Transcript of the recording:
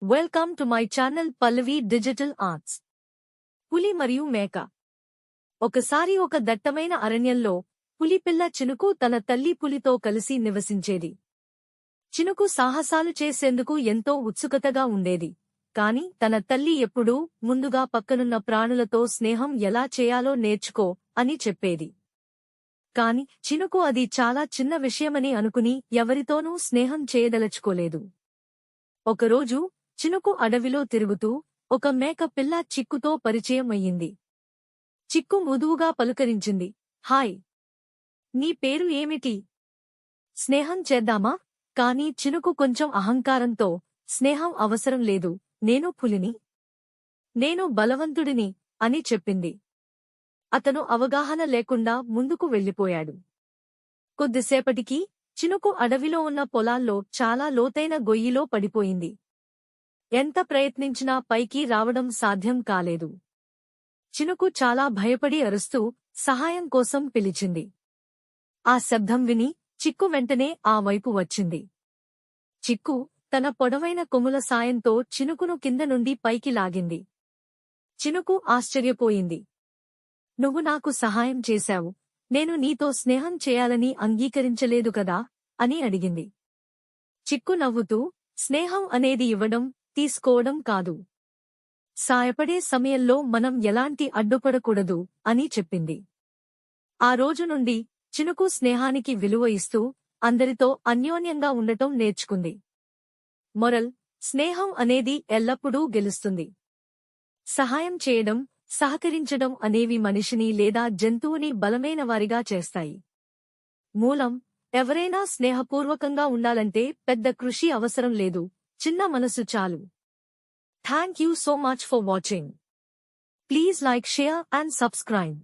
Welcome to my channel Pallavi digital arts. పులి మరియు మేక. ఒకసారి ఒక దట్టమైన అరణ్యంలో పులిపిల్ల చినుకు తన తల్లి పులితో కలిసి నివసించేది. చినుకు సాహసాలు చేసేందుకు ఎంతో ఉత్సుకతగా ఉండేది. కాని తన తల్లి ఎప్పుడూ ముందుగా పక్కనున్న ప్రాణులతో స్నేహం ఎలా చేయాలో నేర్చుకో అని చెప్పేది. కాని చినుకు అది చాలా చిన్న విషయమని అనుకుని ఎవరితోనూ స్నేహం చేయదలుచుకోలేదు. ఒకరోజు చినుకు అడవిలో తిరుగుతూ ఒక మేక పిల్ల చిక్కుతో పరిచయం అయ్యింది. చిక్కు మృదువుగా పలుకరించింది. హాయ్, నీ పేరు ఏమిటి? స్నేహం చేద్దామా? కాని చినుకు కొంచెం అహంకారంతో, స్నేహం అవసరం లేదు, నేను పులిని, నేను బలవంతుడిని అని చెప్పింది. అతను అవగాహన లేకుండా ముందుకు వెళ్ళిపోయాడు. కొద్దిసేపటికి చినుకు అడవిలో ఉన్న పొలాల్లో చాలా లోతైన గొయ్యిలో పడిపోయింది. ఎంత ప్రయత్నించినా పైకి రావడం సాధ్యం కాలేదు. చినుకు చాలా భయపడి అరుస్తూ సహాయం కోసం పిలిచింది. ఆ శబ్దం విని చిక్కు వెంటనే ఆ వైపు వచ్చింది. చిక్కు తన పొడవైన కొమ్ముల సాయంతో చినుకును కింద నుండి పైకి లాగింది. చినుకు ఆశ్చర్యపోయింది. నువ్వు నాకు సహాయం చేశావు, నేను నీతో స్నేహం చేయాలని అంగీకరించలేదు కదా అని అడిగింది. చిక్కు నవ్వుతూ, స్నేహం అనేది ఇవ్వడం, తీసుకోవడం కాదు. సాయపడే సమయంలో మనం ఎలాంటి అడ్డుపడకూడదు అని చెప్పింది. ఆ రోజు నుండి చినుకు స్నేహానికి విలువ ఇస్తూ అందరితో అన్యోన్యంగా ఉండటం నేర్చుకుంది. మొరల్: స్నేహం అనేది ఎల్లప్పుడూ గెలుస్తుంది. సహాయం చేయడం, సహకరించడం అనేవి మనిషిని లేదా జంతువుని బలమైనవారిగా చేస్తాయి. మూలం: ఎవరైనా స్నేహపూర్వకంగా ఉండాలంటే పెద్ద కృషి అవసరం లేదు, చిన్న మనసు చాలు. Thank you so much for watching. Please like, share and subscribe.